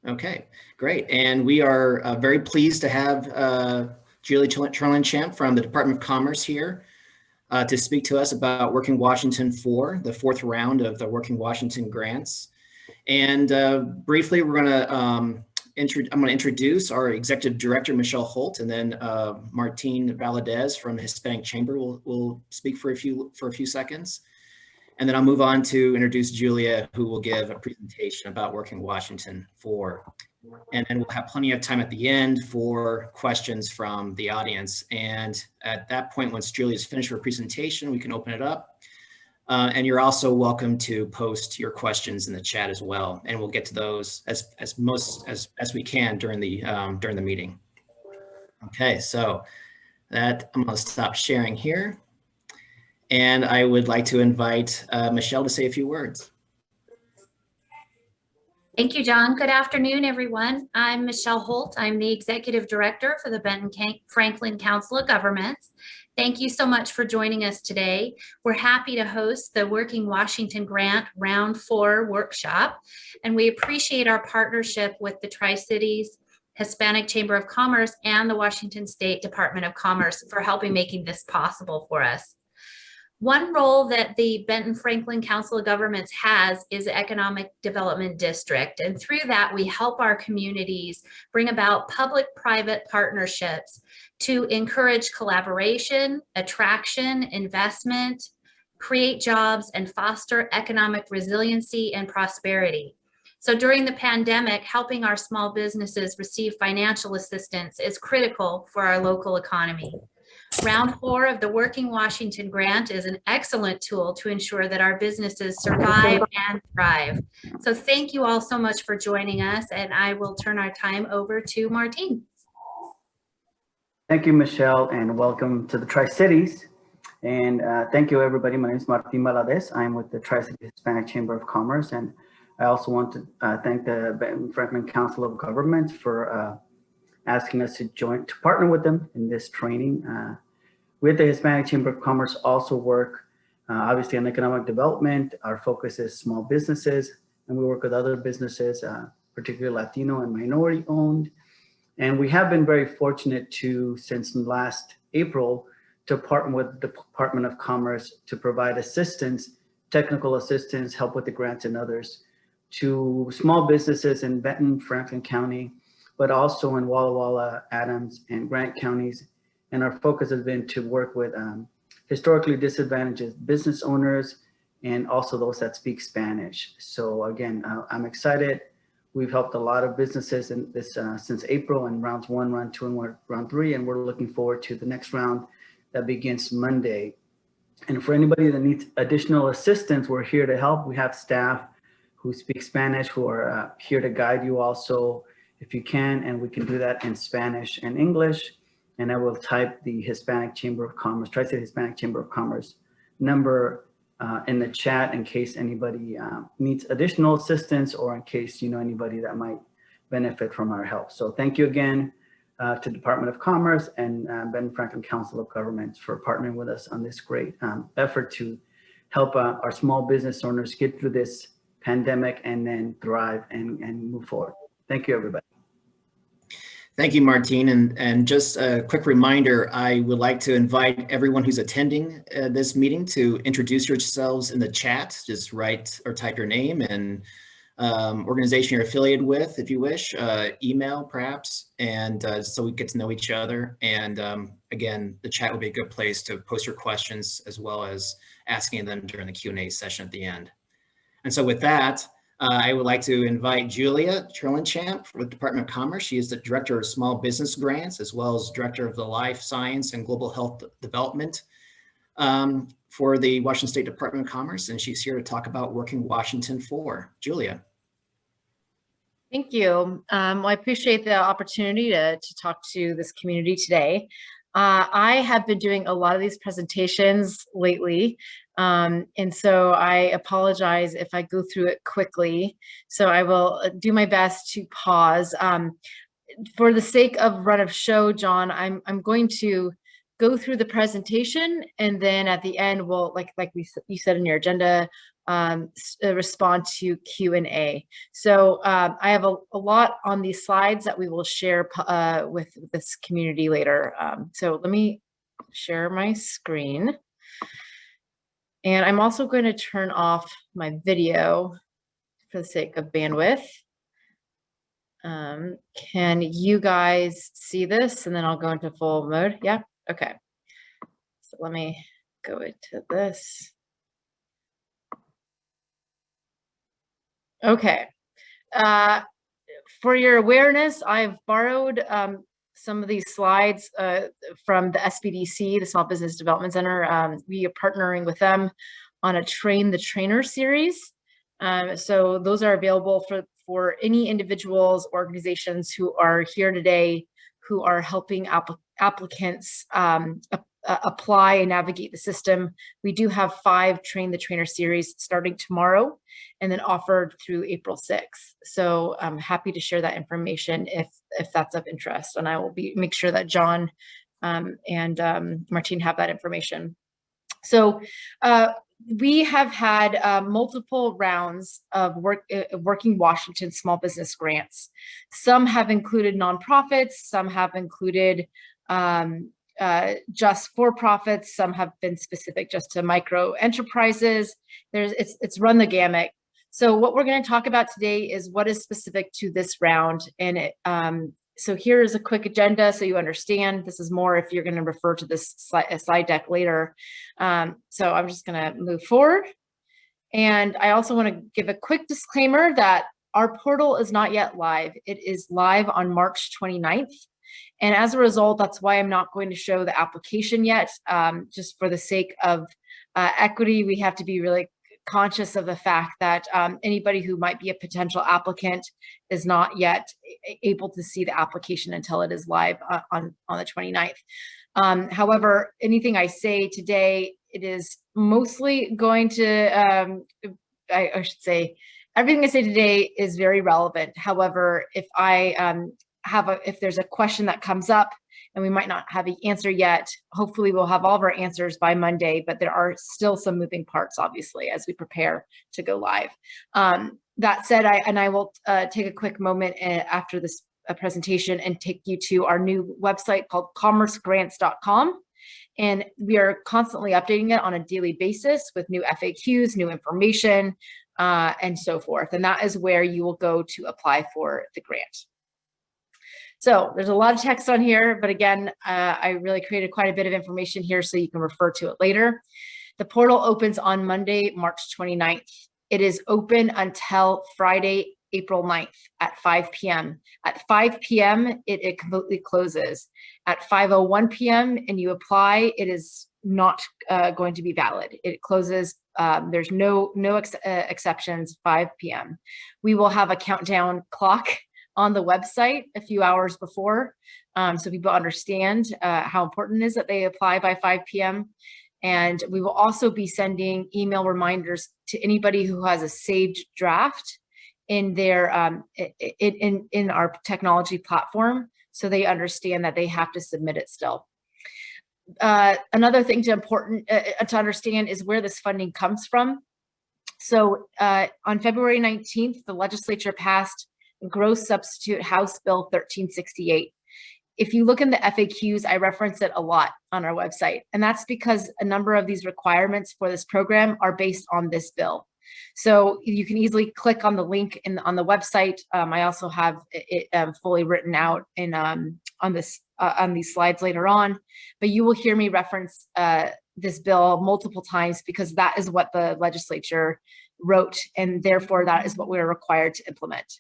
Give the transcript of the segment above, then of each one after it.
Okay, great. And we are very pleased to have Julia Terlinchamp from the Department of Commerce here to speak to us about Working Washington 4, the fourth round of the Working Washington grants. And briefly, we're going to I'm going to introduce our Executive Director, Michelle Holt, and then Martin Valadez from the Hispanic Chamber will speak for a few seconds. And then I'll move on to introduce Julia, who will give a presentation about Working Washington 4. And then we'll have plenty of time at the end for questions from the audience. And at that point, once Julia's finished her presentation, we can open it up. And you're also welcome to post your questions in the chat as well. And we'll get to those as we can during the meeting. Okay, so that I'm going to stop sharing here. And I would like to invite Michelle to say a few words. Thank you, John. Good afternoon, everyone. I'm Michelle Holt. I'm the Executive Director for the Benton-Franklin Council of Governments. Thank you so much for joining us today. We're happy to host the Working Washington Grant Round 4 workshop, and we appreciate our partnership with the Tri-Cities Hispanic Chamber of Commerce and the Washington State Department of Commerce for helping making this possible for us. One role that the Benton-Franklin Council of Governments has is Economic Development District. And through that, we help our communities bring about public-private partnerships to encourage collaboration, attraction, investment, create jobs, and foster economic resiliency and prosperity. So during the pandemic, helping our small businesses receive financial assistance is critical for our local economy. Round 4 of the Working Washington Grant is an excellent tool to ensure that our businesses survive and thrive. So thank you all so much for joining us, and I will turn our time over to Martin. Thank you, Michelle, and welcome to the Tri-Cities. And thank you, everybody. My name is Martin Valadez. I'm with the Tri-Cities Hispanic Chamber of Commerce, and I also want to thank the Benton-Franklin Council of Governments for asking us to partner with them in this training. With the Hispanic Chamber of Commerce also work obviously on economic development. Our focus is small businesses, and we work with other businesses, particularly Latino and minority owned. And we have been very fortunate to, since last April, to partner with the Department of Commerce to provide assistance, technical assistance, help with the grants and others to small businesses in Benton, Franklin County, but also in Walla Walla, Adams, and Grant counties. And our focus has been to work with historically disadvantaged business owners and also those that speak Spanish. So again, I'm excited. We've helped a lot of businesses in this since April in rounds 1, round 2, and round 3, and we're looking forward to the next round that begins Monday. And for anybody that needs additional assistance, we're here to help. We have staff who speak Spanish who are here to guide you also if you can, and we can do that in Spanish and English. And I will type the Hispanic Chamber of Commerce, Tri-State Hispanic Chamber of Commerce number in the chat in case anybody needs additional assistance or in case you know anybody that might benefit from our help. So thank you again to Department of Commerce and Benton-Franklin Council of Governments for partnering with us on this great effort to help our small business owners get through this pandemic and then thrive and move forward. Thank you, everybody. Thank you, Martin. And just a quick reminder, I would like to invite everyone who's attending this meeting to introduce yourselves in the chat. Just write or type your name and organization you're affiliated with, if you wish, email perhaps, and so we get to know each other. And again, the chat will be a good place to post your questions as well as asking them during the Q&A session at the end. And so with that, I would like to invite Julia Terlinchamp with the Department of Commerce. She is the Director of Small Business Grants, as well as Director of the Life Science and Global Health Development for the Washington State Department of Commerce. And she's here to talk about Working Washington 4. Julia. Thank you. Well, I appreciate the opportunity to talk to this community today. I have been doing a lot of these presentations lately, and so I apologize if I go through it quickly. So I will do my best to pause. For the sake of run of show, John, I'm going to go through the presentation, and then at the end, we'll, like you said in your agenda, respond to Q&A. So I have a lot on these slides that we will share with this community later. So let me share my screen. And I'm also going to turn off my video for the sake of bandwidth. Can you guys see this? And then I'll go into full mode. Yeah, okay. So let me go into this. Okay. For your awareness, I've borrowed some of these slides from the SBDC, the Small Business Development Center. We are partnering with them on a Train the Trainer series. So those are available for any individuals, organizations who are here today, who are helping applicants apply and navigate the system. We do have 5 Train the Trainer series starting tomorrow and then offered through April 6th. So I'm happy to share that information if that's of interest. And I will make sure that John and Martine have that information. So we have had multiple rounds of Working Washington small business grants. Some have included nonprofits, some have included just for-profits, some have been specific just to micro enterprises. It's run the gamut. So what we're going to talk about today is what is specific to this round. And so here is a quick agenda so you understand. This is more if you're going to refer to this slide deck later. So I'm just going to move forward. And I also want to give a quick disclaimer that our portal is not yet live. It is live on March 29th. And as a result, that's why I'm not going to show the application yet. Just for the sake of equity, we have to be really conscious of the fact that anybody who might be a potential applicant is not yet able to see the application until it is live on the 29th. However, anything I say today, it is mostly going to, I should say, everything I say today is very relevant. However, if I if there's a question that comes up and we might not have the answer yet, hopefully we'll have all of our answers by Monday, but there are still some moving parts, obviously, as we prepare to go live. That said, I will take a quick moment after this presentation and take you to our new website called commercegrants.com. And we are constantly updating it on a daily basis with new FAQs, new information, and so forth. And that is where you will go to apply for the grant. So there's a lot of text on here, but again, I really created quite a bit of information here so you can refer to it later. The portal opens on Monday, March 29th. It is open until Friday, April 9th at 5 p.m. At 5 p.m., it completely closes. At 5:01 p.m. and you apply, it is not going to be valid. It closes. There's no exceptions, 5 p.m. We will have a countdown clock on the website a few hours before, so people understand how important it is that they apply by 5 p.m. And we will also be sending email reminders to anybody who has a saved draft in their in our technology platform, so they understand that they have to submit it still. Another thing to understand is where this funding comes from. So on February 19th, the legislature passed Gross Substitute House Bill 1368. If you look in the FAQs, I reference it a lot on our website, and that's because a number of these requirements for this program are based on this bill. So you can easily click on the link on the website. I also have it fully written out in on these slides later on, but you will hear me reference this bill multiple times because that is what the legislature wrote, and therefore that is what we're required to implement.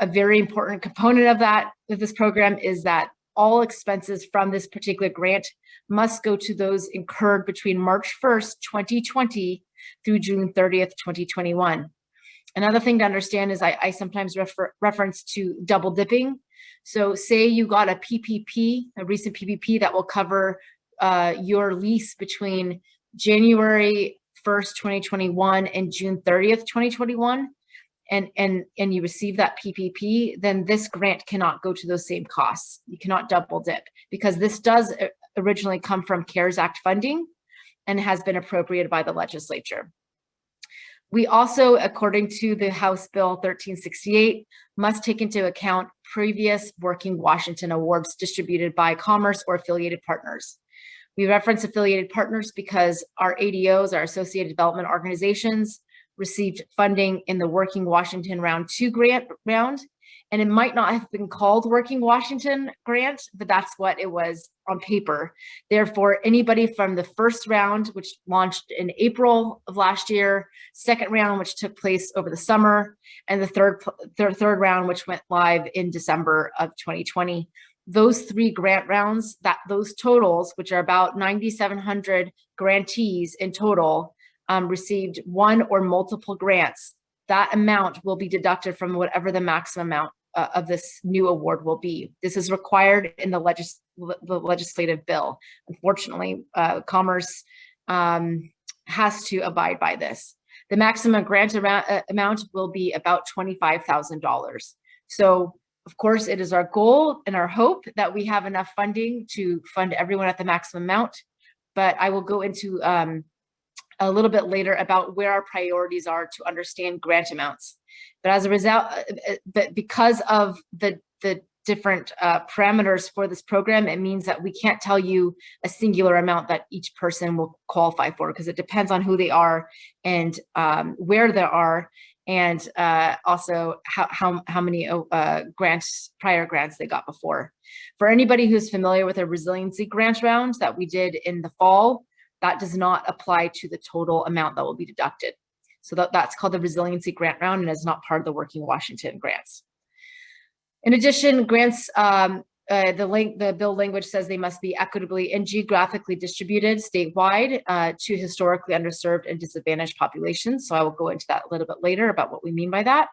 A very important component of this program is that all expenses from this particular grant must go to those incurred between March 1st, 2020 through June 30th, 2021. Another thing to understand is I sometimes reference to double dipping. So say you got a PPP, a recent PPP that will cover your lease between January 1st, 2021 and June 30th, 2021. And you receive that PPP, then this grant cannot go to those same costs. You cannot double dip because this does originally come from CARES Act funding and has been appropriated by the legislature. We also, according to the House Bill 1368, must take into account previous Working Washington awards distributed by Commerce or affiliated partners. We reference affiliated partners because our ADOs, our Associated Development Organizations, received funding in the Working Washington Round 2 grant round, and it might not have been called Working Washington grant, but that's what it was on paper. Therefore, anybody from the first round, which launched in April of last year, second round, which took place over the summer, and the third round, which went live in December of 2020. Those 3 grant rounds, those totals, which are about 9,700 grantees in total, received one or multiple grants. That amount will be deducted from whatever the maximum amount of this new award will be. This is required in the legislative bill. Unfortunately, Commerce has to abide by this. The maximum grant amount will be about $25,000. So, of course, it is our goal and our hope that we have enough funding to fund everyone at the maximum amount, but I will go into a little bit later about where our priorities are to understand grant amounts. But as a result, but because of the different parameters for this program, it means that we can't tell you a singular amount that each person will qualify for, because it depends on who they are and where they are, and also how many prior grants they got before. For anybody who's familiar with a resiliency grant round that we did in the fall, that does not apply to the total amount that will be deducted. So that's called the resiliency grant round and is not part of the Working Washington grants. In addition, grants, the bill language says they must be equitably and geographically distributed statewide to historically underserved and disadvantaged populations. So I will go into that a little bit later about what we mean by that.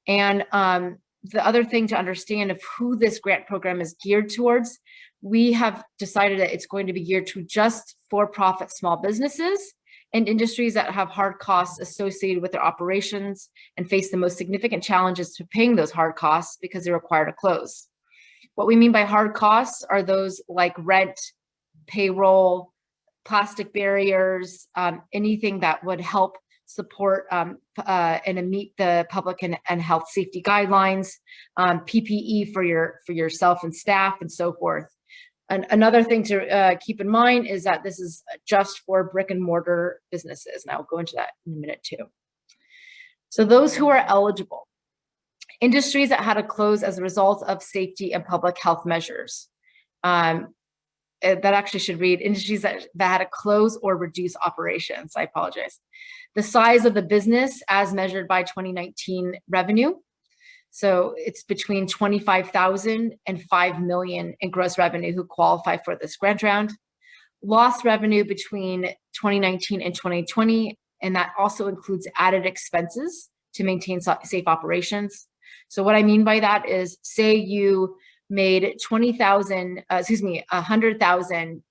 And the other thing to understand of who this grant program is geared towards, we have decided that it's going to be geared to just for-profit small businesses and industries that have hard costs associated with their operations and face the most significant challenges to paying those hard costs because they're required to close. What we mean by hard costs are those like rent, payroll, plastic barriers, anything that would help support and meet the public and health safety guidelines, PPE for yourself and staff, and so forth. And another thing to keep in mind is that this is just for brick and mortar businesses, and I'll go into that in a minute too. So those who are eligible: industries that had to close as a result of safety and public health measures. That actually should read industries that had to close or reduce operations. I apologize. The size of the business as measured by 2019 revenue. So it's between 25,000 and 5 million in gross revenue who qualify for this grant round. Lost revenue between 2019 and 2020, and that also includes added expenses to maintain safe operations. So what I mean by that is, say you made 100,000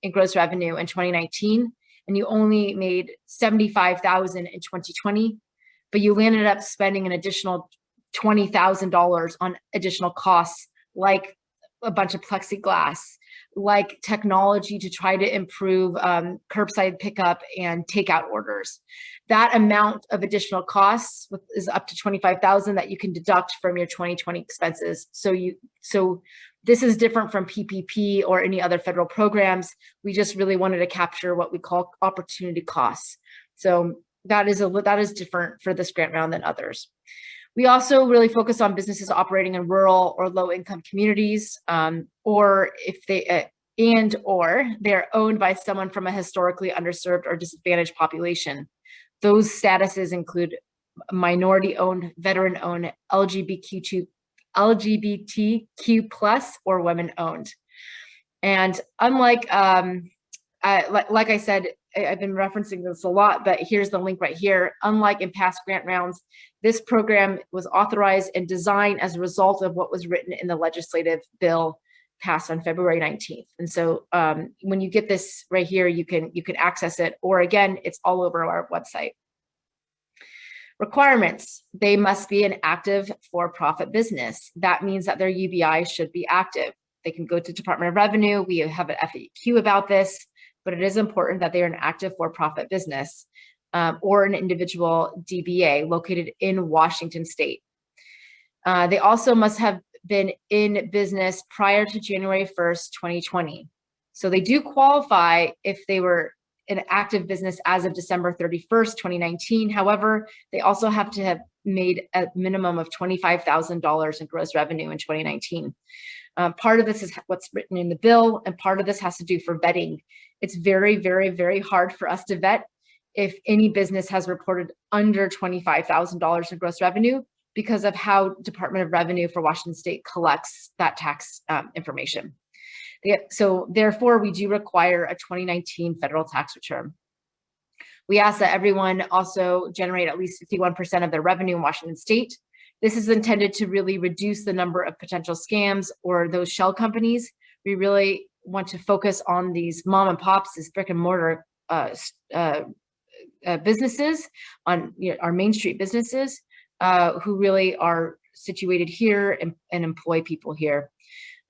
in gross revenue in 2019, and you only made 75,000 in 2020, but you ended up spending an additional $20,000 on additional costs, like a bunch of plexiglass, like technology to try to improve curbside pickup and takeout orders. That amount of additional costs is up to $25,000 that you can deduct from your 2020 expenses. So this is different from PPP or any other federal programs. We just really wanted to capture what we call opportunity costs. So that is different for this grant round than others. We also really focus on businesses operating in rural or low-income communities, or if they they're owned by someone from a historically underserved or disadvantaged population. Those statuses include minority-owned, veteran-owned, LGBTQ+ or women-owned. And unlike, like I said, I've been referencing this a lot, but here's the link right here. Unlike in past grant rounds, this program was authorized and designed as a result of what was written in the legislative bill passed on February 19th. And so when you get this right here, you can access it, or again, it's all over our website. Requirements: they must be an active for-profit business. That means that their UBI should be active. They can go to Department of Revenue. We have an FAQ about this, but it is important that they are an active for-profit business. or an individual DBA located in Washington state. They also must have been in business prior to January 1st, 2020. So they do qualify if they were an active business as of December 31st, 2019. However, they also have to have made a minimum of $25,000 in gross revenue in 2019. Part of this is what's written in the bill, and part of this has to do for vetting. It's very, very, very hard for us to vet if any business has reported under $25,000 in gross revenue because of how Department of Revenue for Washington State collects that tax information. So therefore, we do require a 2019 federal tax return. We ask that everyone also generate at least 51% of their revenue in Washington State. This is intended to really reduce the number of potential scams or those shell companies. We really want to focus on these mom and pops, these brick and mortar businesses, on our Main Street businesses who really are situated here and employ people here.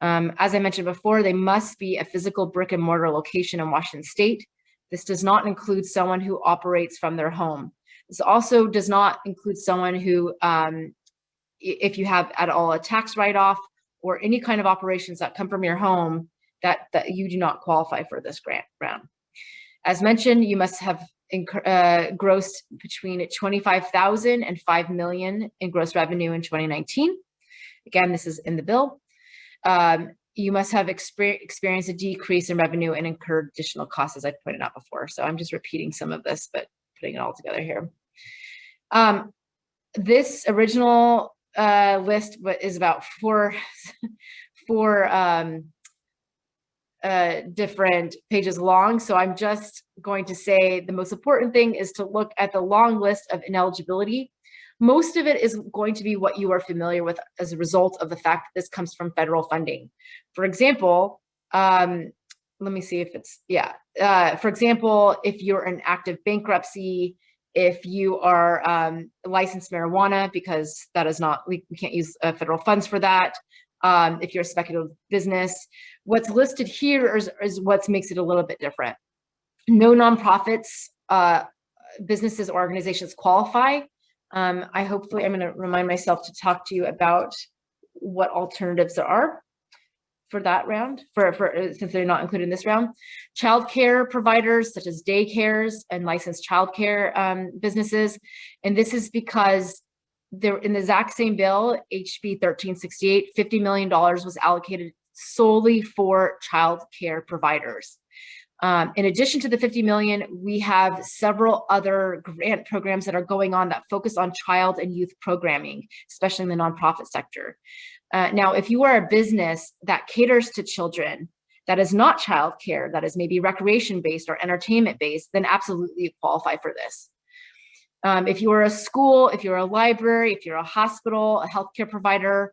As I mentioned before, they must be a physical brick and mortar location in Washington State. This does not include someone who operates from their home. This also does not include someone who, if you have at all a tax write-off or any kind of operations that come from your home, that you do not qualify for this grant round. As mentioned, you must have grossed between $25,000 and $5 million in gross revenue in 2019. Again, this is in the bill. You must have experienced a decrease in revenue and incurred additional costs, as I pointed out before. So I'm just repeating some of this, but putting it all together here. This original list is about four different pages long. So I'm just going to say the most important thing is to look at the long list of ineligibility. Most of it is going to be what you are familiar with as a result of the fact that this comes from federal funding. For example, let me see if it's, for example, if you're in active bankruptcy, if you are licensed marijuana, because that is not, we can't use federal funds for that. If you're a speculative business, what's listed here is what makes it a little bit different. No nonprofits, businesses, or organizations qualify. I'm going to remind myself to talk to you about what alternatives there are for that round, since they're not included in this round. Childcare providers such as daycares and licensed childcare businesses. And this is because they're in the exact same bill, HB 1368, $50 million was allocated solely for childcare providers. In addition to the 50 million, we have several other grant programs that are going on that focus on child and youth programming, especially in the nonprofit sector. Now, if you are a business that caters to children, that is not childcare, that is maybe recreation-based or entertainment-based, then absolutely you qualify for this. If you are a school, if you're a library, if you're a hospital, a healthcare provider,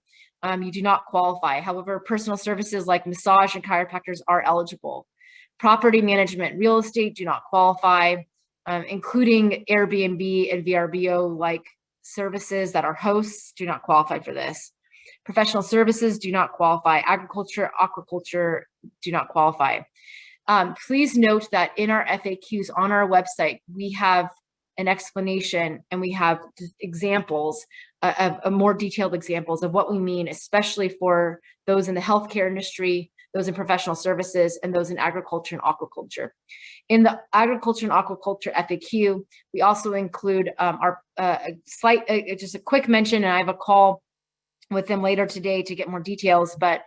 you do not qualify. However, personal services like massage and chiropractors are eligible. Property management, real estate do not qualify, including Airbnb and VRBO-like services that are hosts do not qualify for this. Professional services do not qualify. Agriculture, aquaculture do not qualify. Please note that in our FAQs on our website, we have an explanation and we have examples, more detailed examples of what we mean, especially for those in the healthcare industry, those in professional services, and those in agriculture and aquaculture. In the agriculture and aquaculture FAQ, we also include our just a quick mention, and I have a call with them later today to get more details, but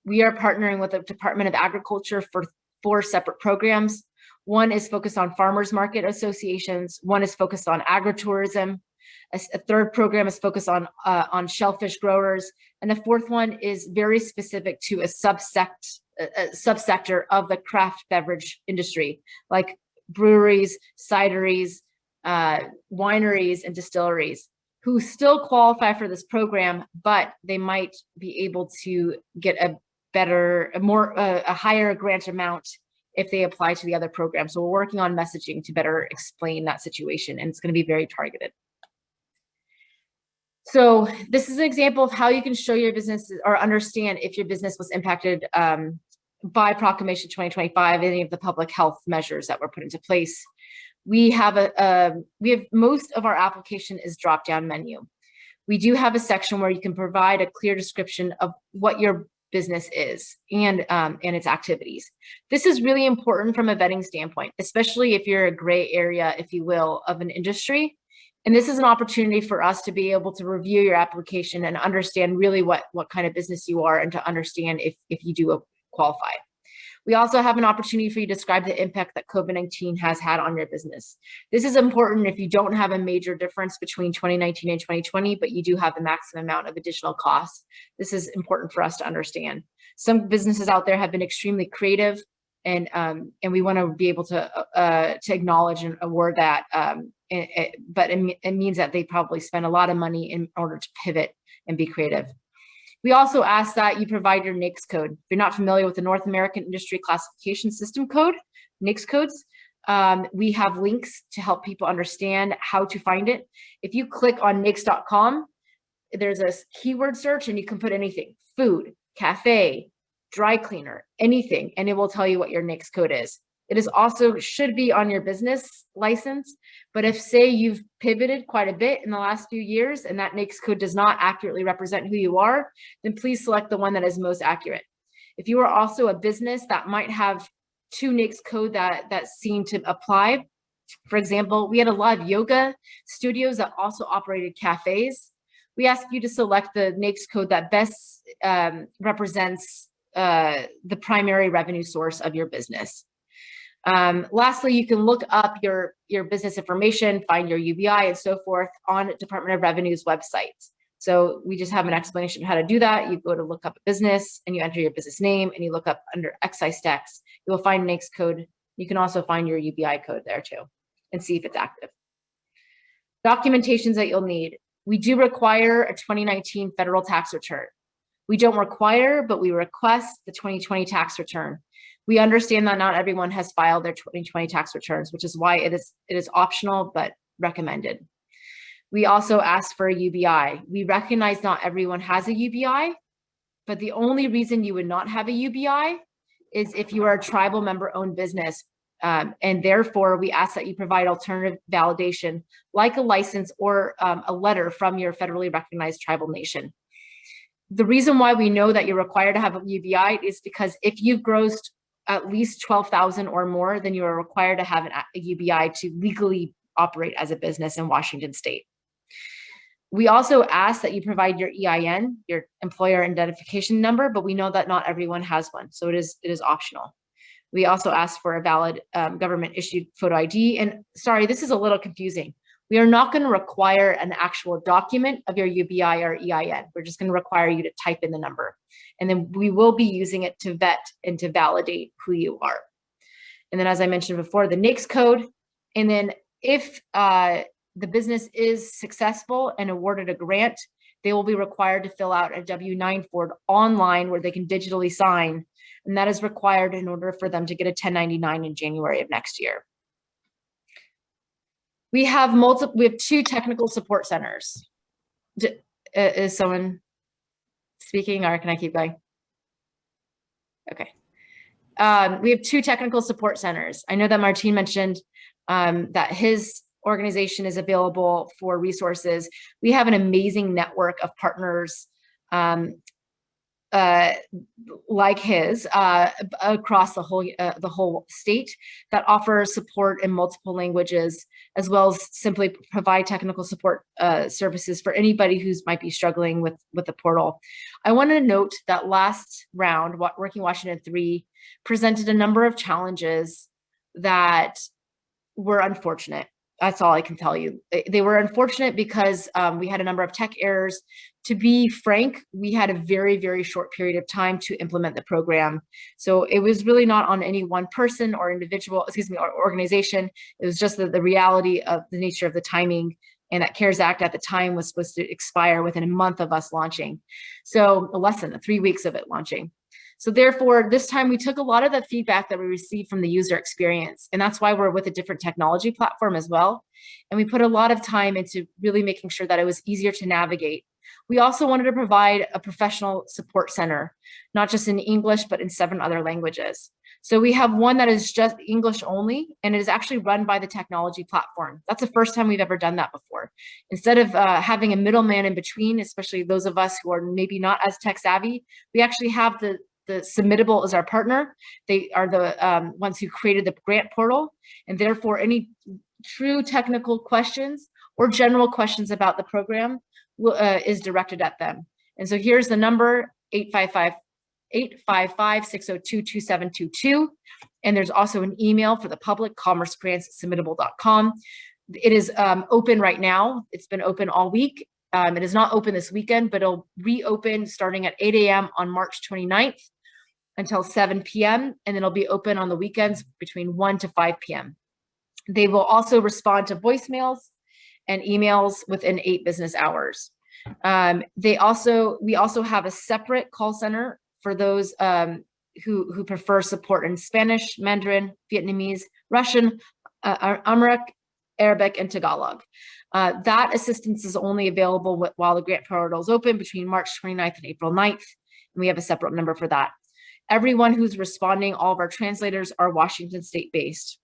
we are partnering with the Department of Agriculture for 4 separate programs. One is focused on farmers market associations. One is focused on agritourism. A third program is focused on shellfish growers. And the fourth one is very specific to a subsector of the craft beverage industry, like breweries, cideries, wineries, and distilleries, who still qualify for this program, but they might be able to get a higher grant amount if they apply to the other program. So we're working on messaging to better explain that situation, and it's going to be very targeted. So this is an example of how you can show your business or understand if your business was impacted by Proclamation 2025, any of the public health measures that were put into place. we have most of our application is drop-down menu. We do have a section where you can provide a clear description of what your business is and its activities. This is really important from a vetting standpoint, especially if you're a gray area, if you will, of an industry. And this is an opportunity for us to be able to review your application and understand really what kind of business you are and to understand if you do qualify. We also have an opportunity for you to describe the impact that COVID-19 has had on your business. This is important if you don't have a major difference between 2019 and 2020, but you do have the maximum amount of additional costs. This is important for us to understand. Some businesses out there have been extremely creative, and we want to be able to acknowledge and award that. But it means that they probably spend a lot of money in order to pivot and be creative. We also ask that you provide your NAICS code. If you're not familiar with the North American Industry Classification System code, NAICS codes, we have links to help people understand how to find it. If you click on NAICS.com, there's a keyword search and you can put anything, food, cafe, dry cleaner, anything, and it will tell you what your NAICS code is. It is also should be on your business license, but if say you've pivoted quite a bit in the last few years and that NAICS code does not accurately represent who you are, then please select the one that is most accurate. If you are also a business that might have two NAICS code that seem to apply, for example, we had a lot of yoga studios that also operated cafes. We ask you to select the NAICS code that best represents the primary revenue source of your business. Lastly, you can look up your business information, find your UBI and so forth on Department of Revenue's website. So we just have an explanation of how to do that. You go to look up a business and you enter your business name and you look up under excise tax. You will find NAICS code. You can also find your UBI code there too and see if it's active. Documentations that you'll need. We do require a 2019 federal tax return. We don't require, but we request the 2020 tax return. We understand that not everyone has filed their 2020 tax returns, which is why it is optional but recommended. We also ask for a UBI. We recognize not everyone has a UBI, but the only reason you would not have a UBI is if you are a tribal member-owned business. And therefore, we ask that you provide alternative validation, like a license or a letter from your federally recognized tribal nation. The reason why we know that you're required to have a UBI is because if you've grossed at least 12,000 or more, then you are required to have a UBI to legally operate as a business in Washington state. We also ask that you provide your EIN, your employer identification number, but we know that not everyone has one, so it is optional. We also ask for a valid government issued photo ID. And sorry, this is a little confusing. We are not going to require an actual document of your UBI or EIN. We're just going to require you to type in the number. And then we will be using it to vet and to validate who you are. And then, as I mentioned before, the NAICS code. And then if the business is successful and awarded a grant, they will be required to fill out a W-9 form online where they can digitally sign. And that is required in order for them to get a 1099 in January of next year. We have two technical support centers. Is someone speaking or can I keep going? Okay. We have two technical support centers. I know that Martin mentioned that his organization is available for resources. We have an amazing network of partners like his across the whole state that offer support in multiple languages, as well as simply provide technical support services for anybody who might be struggling with the portal. I want to note that last round, Working Washington 3 presented a number of challenges that were unfortunate. That's all I can tell you. They were unfortunate because we had a number of tech errors. To be frank, we had a very, very short period of time to implement the program. So it was really not on any one person or individual, or organization. It was just the reality of the nature of the timing, and that CARES Act at the time was supposed to expire within a month of us launching. So less than 3 weeks of it launching. So therefore, this time we took a lot of the feedback that we received from the user experience, and that's why we're with a different technology platform as well. And we put a lot of time into really making sure that it was easier to navigate. We also wanted to provide a professional support center, not just in English, but in 7 other languages. So we have one that is just English only, and it is actually run by the technology platform. That's the first time we've ever done that before. Instead of having a middleman in between, especially those of us who are maybe not as tech savvy, we actually have the Submittable as our partner. They are the ones who created the grant portal, and therefore any true technical questions or general questions about the program is directed at them. And so here's the number, 855-602-2722. And there's also an email for the public, commercegrants@submittable.com. It is open right now. It's been open all week. It is not open this weekend, but it'll reopen starting at 8 a.m. on March 29th until 7 p.m. And then it'll be open on the weekends between 1 to 5 p.m. They will also respond to voicemails and emails within 8 business hours. We also have a separate call center for those who prefer support in Spanish, Mandarin, Vietnamese, Russian, Amharic, Arabic, and Tagalog. That assistance is only available while the grant portal is open between March 29th and April 9th, and we have a separate number for that. Everyone who's responding, all of our translators are Washington State based.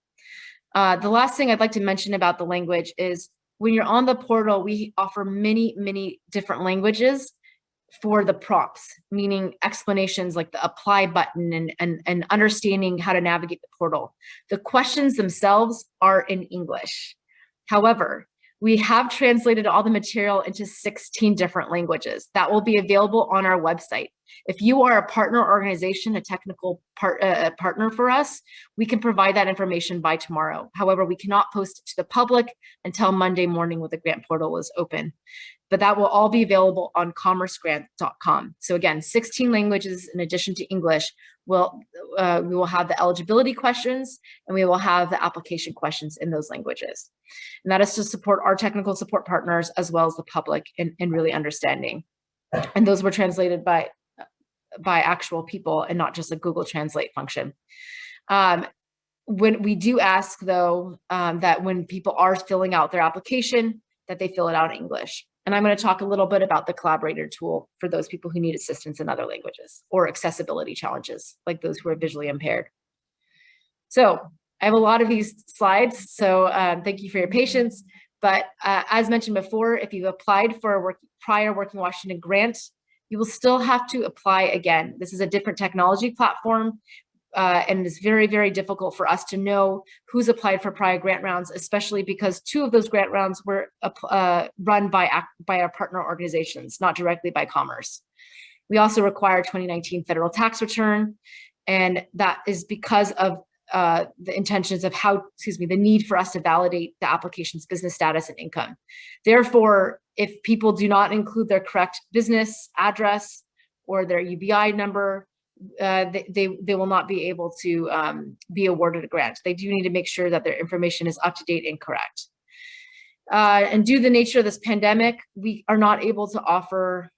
The last thing I'd like to mention about the language is when you're on the portal, we offer many, many different languages for the prompts, meaning explanations like the apply button and understanding how to navigate the portal. The questions themselves are in English. However, we have translated all the material into 16 different languages that will be available on our website. If you are a partner organization, a technical partner for us, we can provide that information by tomorrow. However, we cannot post it to the public until Monday morning when the grant portal is open. But that will all be available on commercegrants.com. So again, 16 languages in addition to English. We will have the eligibility questions and we will have the application questions in those languages. And that is to support our technical support partners as well as the public in really understanding. And those were translated by actual people and not just a Google Translate function. When we do ask though, that when people are filling out their application, that they fill it out in English. And I'm going to talk a little bit about the collaborator tool for those people who need assistance in other languages or accessibility challenges, like those who are visually impaired. So I have a lot of these slides, so thank you for your patience. But as mentioned before, if you've applied for a prior Working Washington grant, you will still have to apply again. This is a different technology platform. And it's very, very difficult for us to know who's applied for prior grant rounds, especially because 2 of those grant rounds were run by our partner organizations, not directly by Commerce. We also require 2019 federal tax return, and that is because of the intentions of the need for us to validate the application's business status and income. Therefore, if people do not include their correct business address or their UBI number, they will not be able to be awarded a grant. They do need to make sure that their information is up to date and correct. And due to the nature of this pandemic, we are not able to offer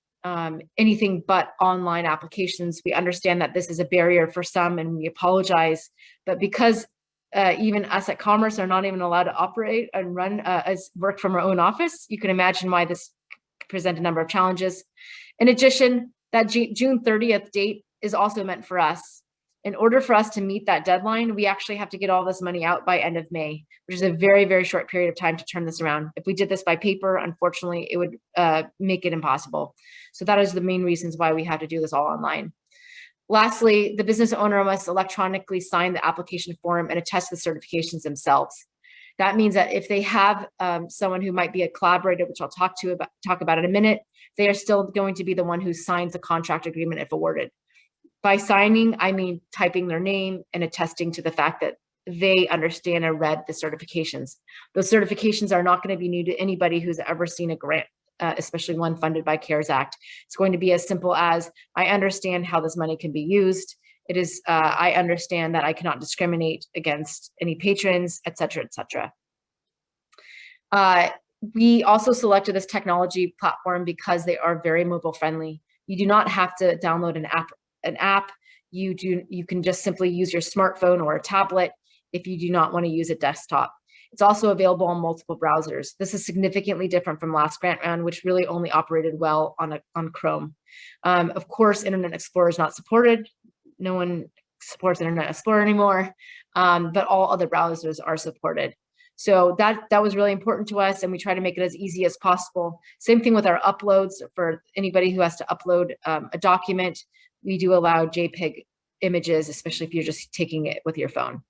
anything but online applications. We understand that this is a barrier for some and we apologize, but because even us at Commerce are not even allowed to operate and run as work from our own office, you can imagine why this could present a number of challenges. In addition, that June 30th date is also meant for us. In order for us to meet that deadline, we actually have to get all this money out by end of May, which is a very, very short period of time to turn this around. If we did this by paper, unfortunately, it would make it impossible. So that is the main reasons why we had to do this all online. Lastly, the business owner must electronically sign the application form and attest the certifications themselves. That means that if they have someone who might be a collaborator, which I'll talk about in a minute, they are still going to be the one who signs the contract agreement if awarded. By signing, I mean typing their name and attesting to the fact that they understand and read the certifications. Those certifications are not going to be new to anybody who's ever seen a grant, especially one funded by CARES Act. It's going to be as simple as, I understand how this money can be used. It is, I understand that I cannot discriminate against any patrons, et cetera, et cetera. We also selected this technology platform because they are very mobile friendly. You do not have to download an app. You can just simply use your smartphone or a tablet if you do not want to use a desktop. It's also available on multiple browsers. This is significantly different from last grant round, which really only operated well on Chrome. Of course, Internet Explorer is not supported. No one supports Internet Explorer anymore, but all other browsers are supported. So that was really important to us, and we try to make it as easy as possible. Same thing with our uploads. For anybody who has to upload a document, we do allow JPEG images, especially if you're just taking it with your phone.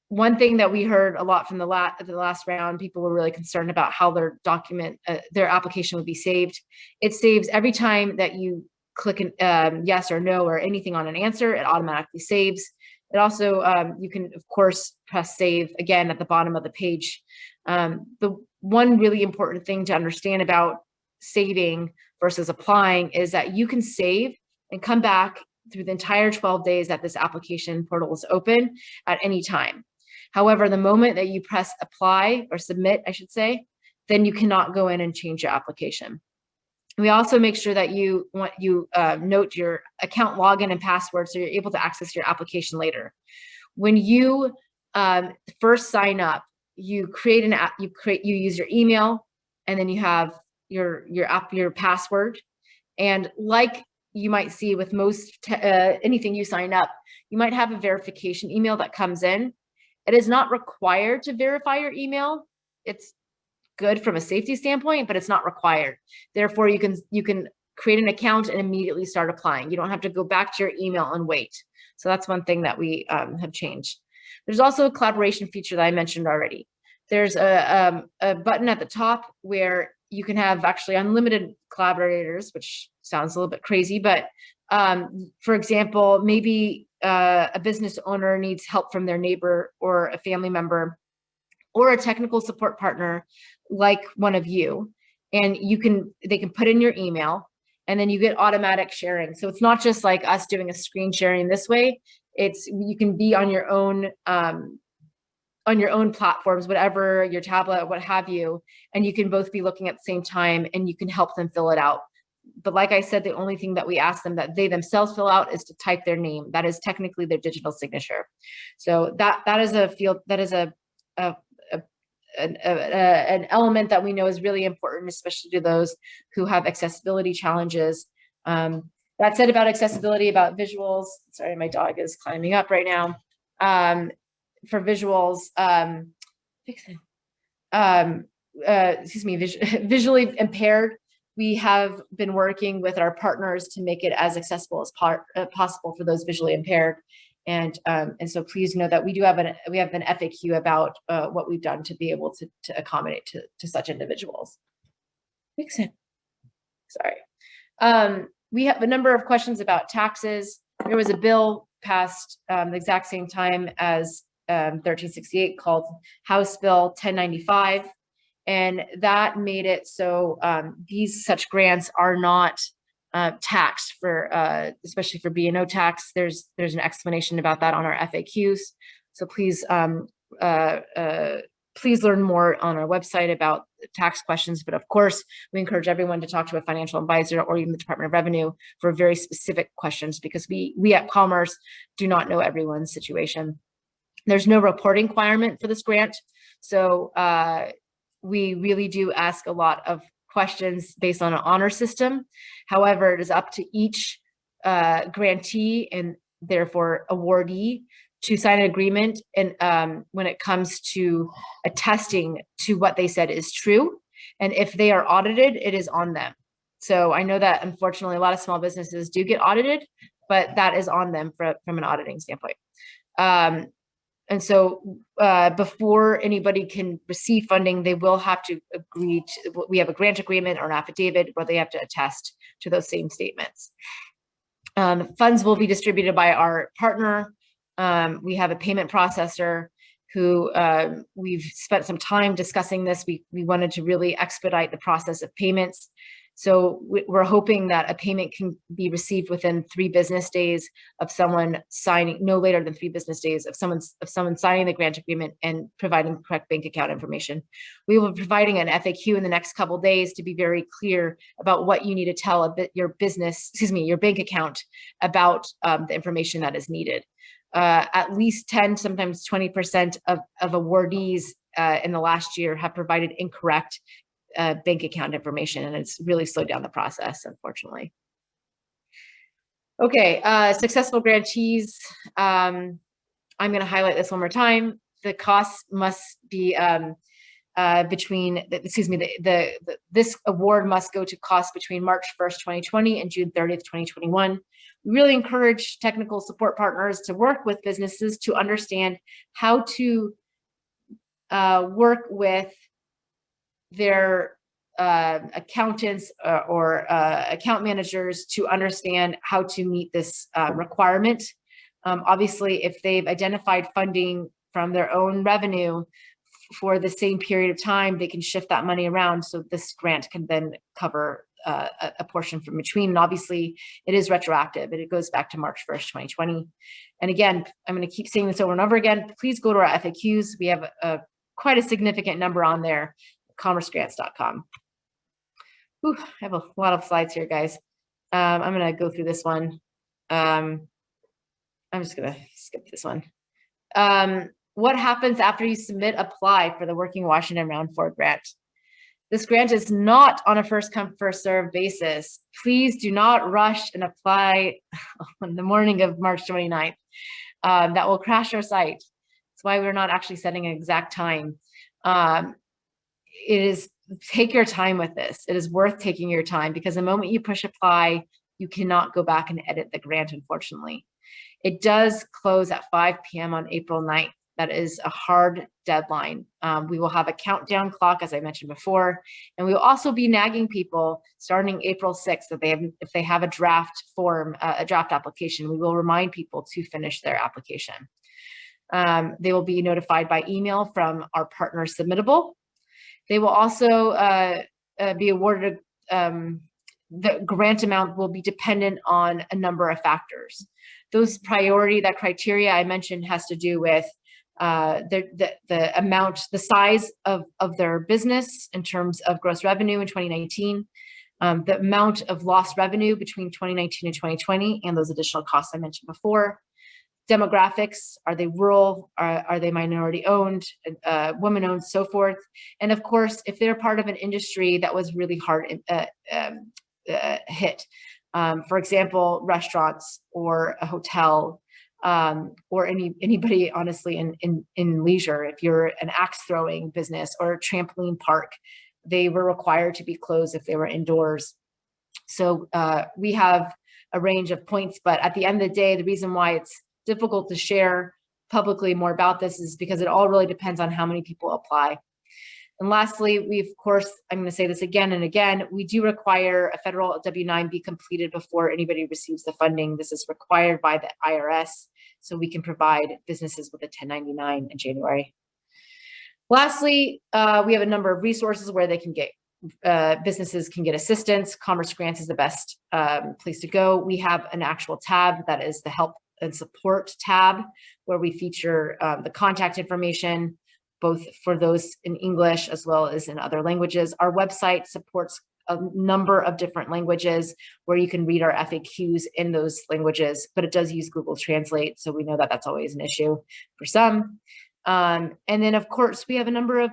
One thing that we heard a lot from the last round, people were really concerned about how their document, their application would be saved. It saves every time that you click an yes or no or anything on an answer, it automatically saves. It also, you can, of course, press save again at the bottom of the page. The one really important thing to understand about saving versus applying is that you can save and come back through the entire 12 days that this application portal is open at any time. However, the moment that you press apply or submit, I should say, then you cannot go in and change your application. We also make sure that you note your account login and password so you're able to access your application later. When you first sign up, you create an app, you use your email, and then you have your password. And like you might see with most anything you sign up, you might have a verification email that comes in. It is not required to verify your email. It's good from a safety standpoint, but it's not required. Therefore, you can create an account and immediately start applying. You don't have to go back to your email and wait. So that's one thing that we have changed. There's also a collaboration feature that I mentioned already. There's a button at the top where you can have actually unlimited collaborators, which sounds a little bit crazy, but for example, maybe a business owner needs help from their neighbor or a family member or a technical support partner like one of you, and they can put in your email, and then you get automatic sharing. So it's not just like us doing a screen sharing this way. You can be on your own platforms, whatever, your tablet, what have you, and you can both be looking at the same time, and you can help them fill it out. But like I said, the only thing that we ask them that they themselves fill out is to type their name. That is technically their digital signature. So that is a field, that is an element that we know is really important, especially to those who have accessibility challenges. That said about accessibility, about visuals, sorry, my dog is climbing up right now. For visuals, visually impaired, we have been working with our partners to make it as accessible as possible for those visually impaired. And so please know that we have an FAQ about what we've done to be able to accommodate to such individuals. Sorry. We have a number of questions about taxes. There was a bill passed the exact same time as 1368 called House Bill 1095. And that made it so these such grants are not taxed for, especially for B&O tax. There's an explanation about that on our FAQs. So please, please learn more on our website about tax questions. But of course, we encourage everyone to talk to a financial advisor or even the Department of Revenue for very specific questions, because we at Commerce do not know everyone's situation. There's no reporting requirement for this grant. So we really do ask a lot of questions based on an honor system. However, it is up to each grantee and therefore awardee to sign an agreement, and when it comes to attesting to what they said is true. And if they are audited, it is on them. So I know that unfortunately a lot of small businesses do get audited, but that is on them from an auditing standpoint. And so before anybody can receive funding, they will have to agree to, we have a grant agreement or an affidavit where they have to attest to those same statements. Funds will be distributed by our partner. We have a payment processor who we've spent some time discussing this. We wanted to really expedite the process of payments. So we're hoping that a payment can be received within 3 business days of someone signing, no later than 3 business days of someone signing the grant agreement and providing the correct bank account information. We will be providing an FAQ in the next couple of days to be very clear about what you need to tell your business, your bank account about the information that is needed. At least 10, sometimes 20% of awardees in the last year have provided incorrect bank account information, and it's really slowed down the process, unfortunately. Okay, successful grantees. I'm going to highlight this one more time. The costs must be this award must go to costs between March 1st, 2020 and June 30th, 2021. We really encourage technical support partners to work with businesses to understand how to work with their accountants or account managers to understand how to meet this requirement. Obviously, if they've identified funding from their own revenue for the same period of time, they can shift that money around. So this grant can then cover a portion from between. And obviously it is retroactive and it goes back to March 1st, 2020. And again, I'm going to keep saying this over and over again. Please go to our FAQs. We have quite a significant number on there, commercegrants.com. I have a lot of slides here, guys. I'm going to go through this one. I'm just going to skip this one. What happens after you apply for the Working Washington Round 4 grant? This grant is not on a first come, first served basis. Please do not rush and apply on the morning of March 29th. That will crash our site. That's why we're not actually setting an exact time. Take your time with this. It is worth taking your time because the moment you push apply, you cannot go back and edit the grant, unfortunately. It does close at 5 p.m. on April 9th. That is a hard deadline. We will have a countdown clock, as I mentioned before, and we will also be nagging people starting April 6th that if they have a draft form, a draft application, we will remind people to finish their application. They will be notified by email from our partner Submittable. They will also be awarded, the grant amount will be dependent on a number of factors. That criteria I mentioned has to do with the amount, the size of their business in terms of gross revenue in 2019, the amount of lost revenue between 2019 and 2020, and those additional costs I mentioned before. Demographics, are they rural, are they minority owned, women owned, so forth. And of course, if they're part of an industry that was really hard hit, for example, restaurants or a hotel, or anybody honestly in leisure. If you're an axe throwing business or a trampoline park, they were required to be closed if they were indoors. So we have a range of points, but at the end of the day, the reason why it's difficult to share publicly more about this is because it all really depends on how many people apply. And lastly, of course, I'm going to say this again and again, we do require a federal W-9 be completed before anybody receives the funding. This is required by the IRS, so we can provide businesses with a 1099 in January. Lastly, we have a number of resources where they can get, businesses can get assistance. Commerce Grants is the best place to go. We have an actual tab that is the help and support tab, where we feature the contact information, both for those in English as well as in other languages. Our website supports a number of different languages where you can read our FAQs in those languages, but it does use Google Translate, so we know that that's always an issue for some. And then of course, we have a number of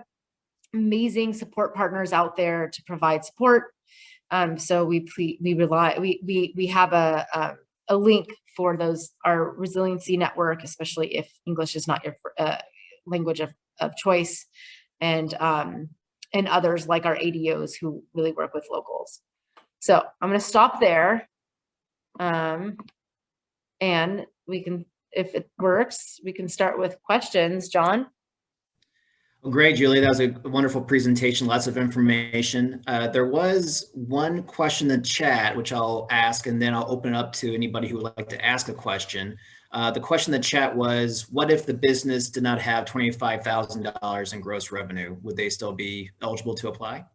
amazing support partners out there to provide support. So we have a link for those, our resiliency network, especially if English is not your language of choice, and others like our ADOs who really work with locals. So I'm going to stop there, and we can, if it works, we can start with questions. John? Well, great, Julie. That was a wonderful presentation, lots of information. There was one question in the chat, which I'll ask, and then I'll open it up to anybody who would like to ask a question. The question in the chat was, what if the business did not have $25,000 in gross revenue? Would they still be eligible to apply?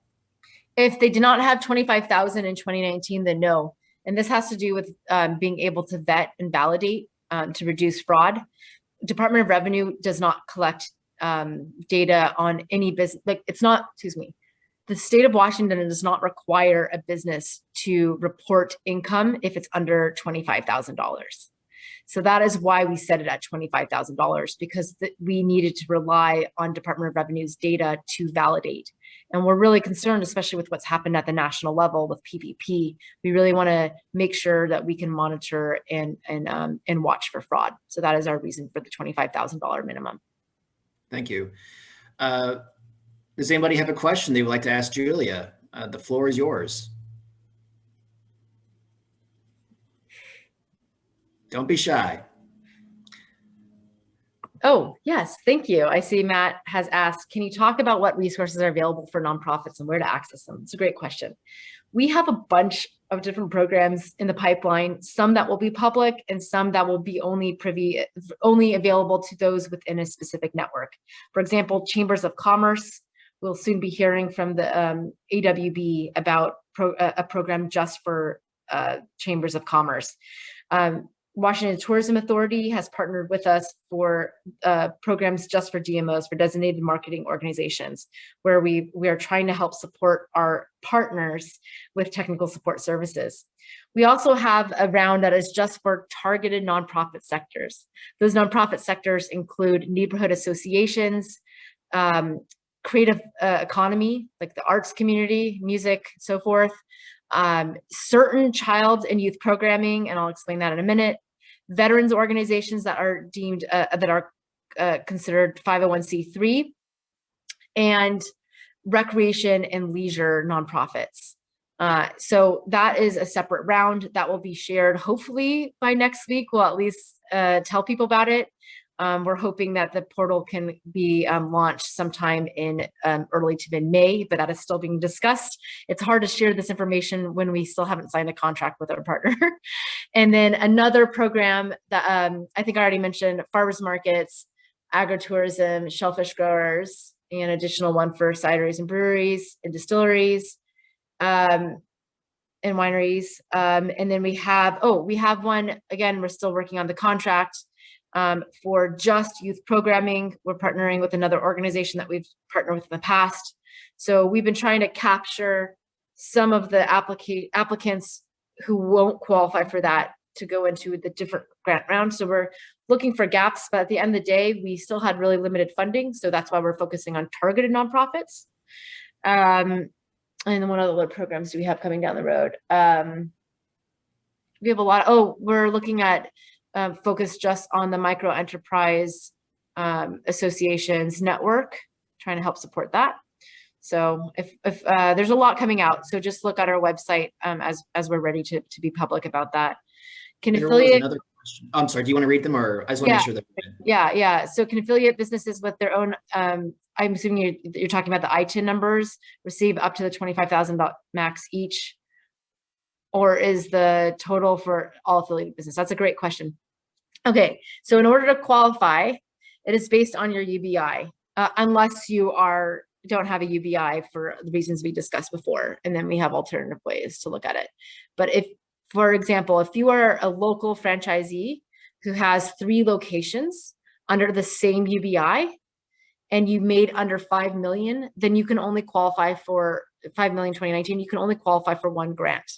If they did not have 25,000 in 2019, then no. And this has to do with being able to vet and validate to reduce fraud. Department of Revenue does not collect data on any business, like it's not, excuse me, the state of Washington does not require a business to report income if it's under $25,000. So that is why we set it at $25,000, because we needed to rely on Department of Revenue's data to validate. And we're really concerned, especially with what's happened at the national level with PPP. We really want to make sure that we can monitor and watch for fraud. So that is our reason for the $25,000 minimum. Thank you. Does anybody have a question they would like to ask Julia? The floor is yours. Don't be shy. Oh, yes, thank you. I see Matt has asked, can you talk about what resources are available for nonprofits and where to access them? It's a great question. We have a bunch of different programs in the pipeline, some that will be public and some that will be only available to those within a specific network. For example, Chambers of Commerce, we'll soon be hearing from the AWB about a program just for Chambers of Commerce. Washington Tourism Authority has partnered with us for programs just for DMOs, for designated marketing organizations, where we are trying to help support our partners with technical support services. We also have a round that is just for targeted nonprofit sectors. Those nonprofit sectors include neighborhood associations, creative economy, like the arts community, music, so forth, certain child and youth programming, and I'll explain that in a minute, veterans organizations that are deemed, considered 501c3, and recreation and leisure nonprofits. So that is a separate round that will be shared hopefully by next week. We'll at least tell people about it. We're hoping that the portal can be launched sometime in early to mid-May, but that is still being discussed. It's hard to share this information when we still haven't signed a contract with our partner. And then another program that I think I already mentioned, farmers markets, agritourism, shellfish growers, and additional one for cideries and breweries and distilleries and wineries. And then we have one, again, we're still working on the contract. For just youth programming, we're partnering with another organization that we've partnered with in the past. So we've been trying to capture some of the applicants who won't qualify for that to go into the different grant rounds. So we're looking for gaps, but at the end of the day, we still had really limited funding. So that's why we're focusing on targeted nonprofits. And then what other programs do we have coming down the road? We have a lot. We're looking at focus just on the micro enterprise associations network, trying to help support that. So if there's a lot coming out, so just look at our website as we're ready to be public about that. Can affiliate? Another question. I'm sorry. Do you want to read them, or I just want to make sure that? Yeah. So can affiliate businesses with their own? I'm assuming you're talking about the ITIN numbers receive up to the $25,000 max each, or is the total for all affiliated business? That's a great question. Okay, so in order to qualify, it is based on your UBI, unless you don't have a UBI for the reasons we discussed before, and then we have alternative ways to look at it. But if, for example, if you are a local franchisee who has 3 locations under the same UBI, and you made under 5 million, then you can only qualify for 5 million 2019. You can only qualify for 1 grant.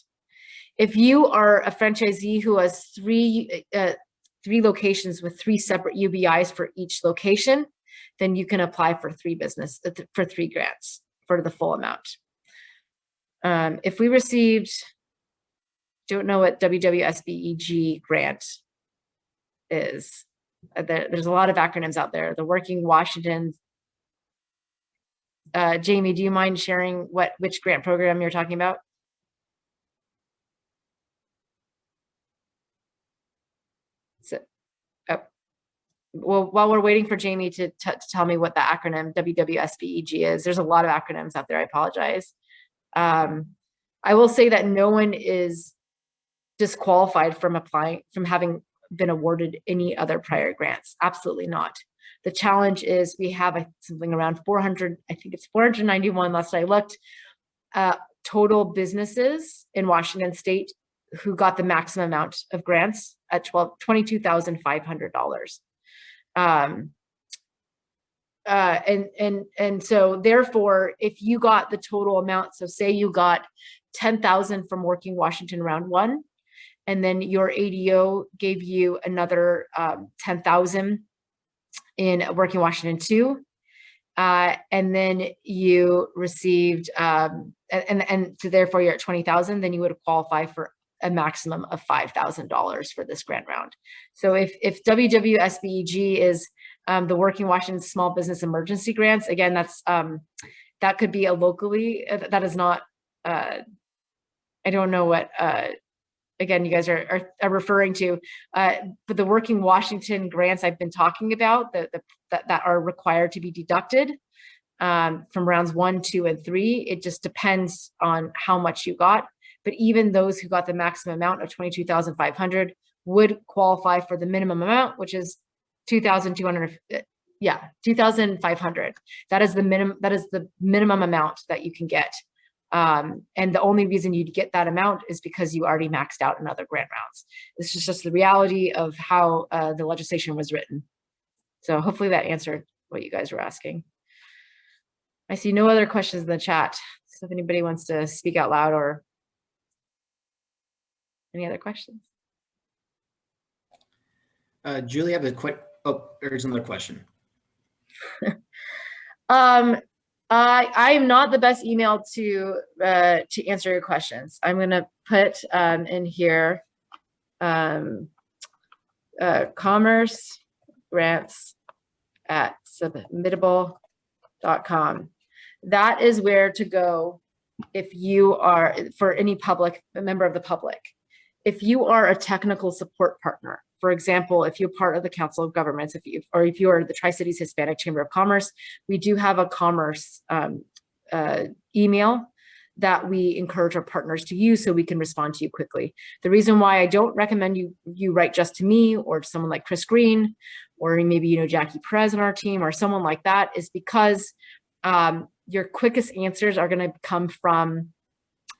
If you are a franchisee who has 3 locations with 3 separate UBIs for each location, then you can apply for 3 grants for the full amount. If we received, don't know what WWSBEG grant is. There's a lot of acronyms out there. The Working Washington. Jamie, do you mind sharing which grant program you're talking about? So, well, while we're waiting for Jamie to tell me what the acronym WWSBEG is, there's a lot of acronyms out there. I apologize. I will say that no one is disqualified from having been awarded any other prior grants. Absolutely not. The challenge is we have something around 400, I think it's 491 last I looked, total businesses in Washington State who got the maximum amount of grants at $22,500. And so therefore, if you got the total amount, so say you got 10,000 from Working Washington round 1, and then your ADO gave you another 10,000 in Working Washington 2. And then you received, and so therefore you're at 20,000, then you would qualify for a maximum of $5,000 for this grant round. So if WWSBEG is the Working Washington Small Business Emergency Grants, again, that's that could be a locally, that is not, I don't know what, again, you guys are referring to, but the Working Washington grants I've been talking about that are required to be deducted from rounds 1, 2, and 3. It just depends on how much you got. But even those who got the maximum amount of 22,500 would qualify for the minimum amount, which is 2,200. Yeah, 2,500. That is the minimum. That is the minimum amount that you can get. And the only reason you'd get that amount is because you already maxed out in other grant rounds. This is just the reality of how the legislation was written. So hopefully that answered what you guys were asking. I see no other questions in the chat. So if anybody wants to speak out loud or any other questions? Julie, I have a quick, oh, there's another question. I am not the best email to answer your questions. I'm going to put in here commerce grants at submittable.com. That is where to go if you are, for any member of the public. If you are a technical support partner, for example, if you're part of the Council of Governments, if you are the Tri-Cities Hispanic Chamber of Commerce, we do have a commerce email that we encourage our partners to use so we can respond to you quickly. The reason why I don't recommend you write just to me or to someone like Chris Green, or maybe Jackie Perez on our team or someone like that, is because your quickest answers are going to come from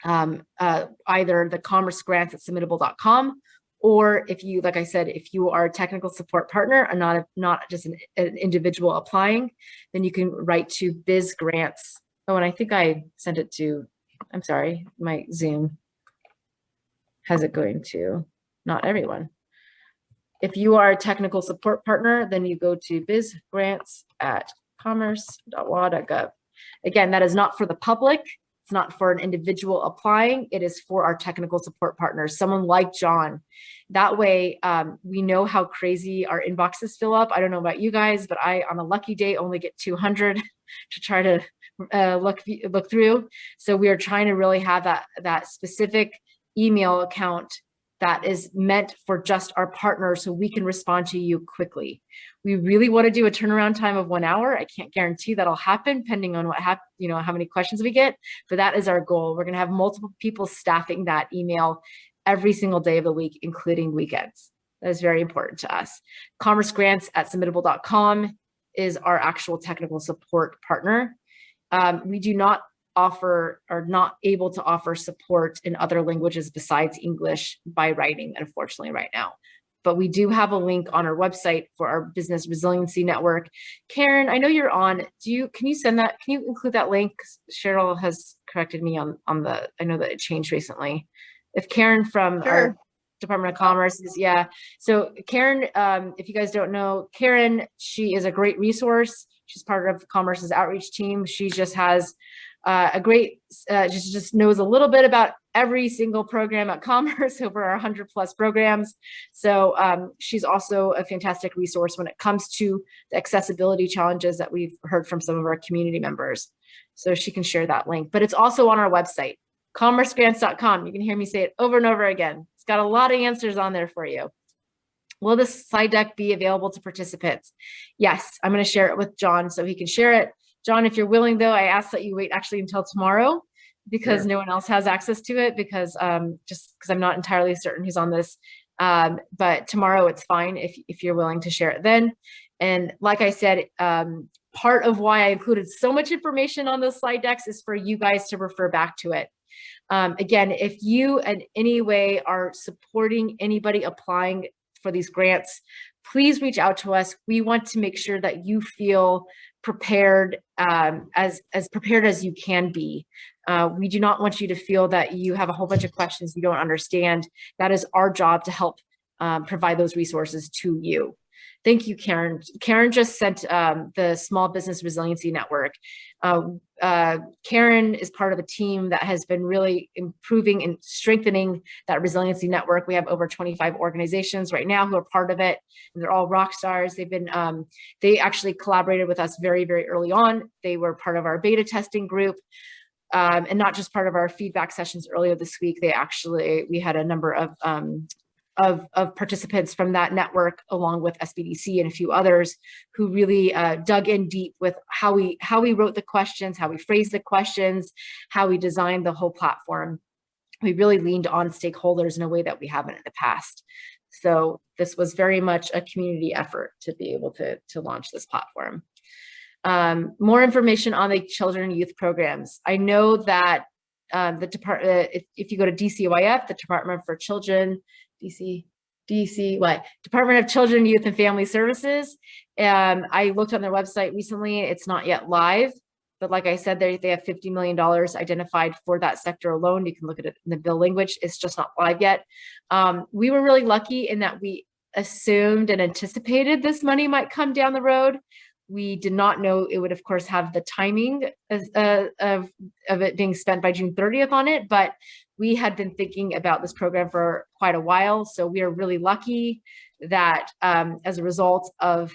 either the commerce grants at submittable.com, or if you, like I said, if you are a technical support partner and not just an individual applying, then you can write to biz grants. Oh, and I think I sent it to, I'm sorry, my Zoom has it going to not everyone. If you are a technical support partner, then you go to bizgrants@commerce.wa.gov. Again, that is not for the public. It's not for an individual applying. It is for our technical support partners, someone like John. That way, we know how crazy our inboxes fill up. I don't know about you guys, but I, on a lucky day, only get 200 to try to look through. So we are trying to really have that specific email account that is meant for just our partners so we can respond to you quickly. We really want to do a turnaround time of 1 hour. I can't guarantee that'll happen depending on how many questions we get, but that is our goal. We're going to have multiple people staffing that email every single day of the week, including weekends. That is very important to us. Commerce grants at submittable.com is our actual technical support partner. We do not offer, or not able to offer, support in other languages besides English by writing, unfortunately, right now. But we do have a link on our website for our Business Resiliency Network. Karen, I know you're on. Can you send that? Can you include that link? Cheryl has corrected me on the, I know that it changed recently. If Karen from our Department of Commerce is, yeah. So Karen, if you guys don't know, Karen, she is a great resource. She's part of Commerce's outreach team. She just has a great, just knows a little bit about every single program at Commerce, over our 100+ programs. So she's also a fantastic resource when it comes to the accessibility challenges that we've heard from some of our community members. So she can share that link, but it's also on our website, commercegrants.com. You can hear me say it over and over again. It's got a lot of answers on there for you. Will this slide deck be available to participants? Yes, I'm going to share it with John so he can share it. John, if you're willing, though, I ask that you wait actually until tomorrow, because no one else has access to it, because just because I'm not entirely certain who's on this. But tomorrow it's fine if you're willing to share it then. And like I said, part of why I included so much information on those slide decks is for you guys to refer back to it. Again, if you in any way are supporting anybody applying for these grants, please reach out to us. We want to make sure that you feel prepared, as prepared as you can be. We do not want you to feel that you have a whole bunch of questions you don't understand. That is our job to help provide those resources to you. Thank you, Karen. Karen just sent the Small Business Resiliency Network. Karen is part of a team that has been really improving and strengthening that resiliency network. We have over 25 organizations right now who are part of it, and they're all rock stars. They've been, they actually collaborated with us very, very early on. They were part of our beta testing group. And not just part of our feedback sessions earlier this week. We had a number of participants from that network, along with SBDC and a few others, who really dug in deep with how we wrote the questions, how we phrased the questions, how we designed the whole platform. We really leaned on stakeholders in a way that we haven't in the past. So this was very much a community effort to be able to launch this platform. More information on the children and youth programs. I know that the department, if you go to DCYF, the Department for Children, Department of Children, Youth and Family Services. I looked on their website recently. It's not yet live, but like I said, they have $50 million identified for that sector alone. You can look at it in the bill language. It's just not live yet. We were really lucky in that we assumed and anticipated this money might come down the road. We did not know it would, of course, have the timing of it being spent by June 30th on it, but we had been thinking about this program for quite a while. So we are really lucky that as a result of